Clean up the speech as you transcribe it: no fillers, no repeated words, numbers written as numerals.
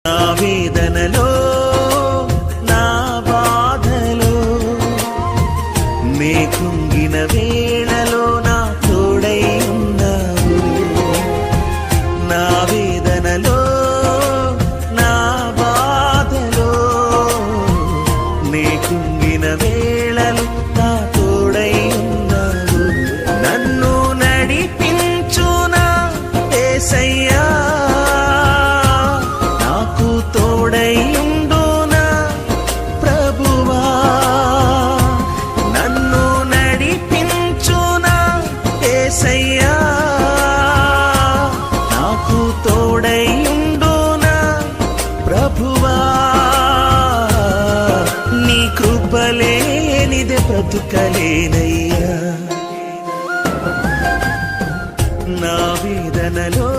నా వేదనలో నా బాధలో నే కుంగిన వేళలో నా తోడై ఉన్నావు. నా వేదనలో నా బాధలో నే కుంగిన వేళలో నా తోడై ఉన్నావు. నన్ను నడిపించునా యేసయ్యా, తోడైయుండునా ప్రభువా. నన్ను నడిపించునా యేసయ్యా, నాకు తోడైయుండునా ప్రభువా. నీ కృపలేనిదే బ్రతుకలేనయ్యా. నా వేదనలో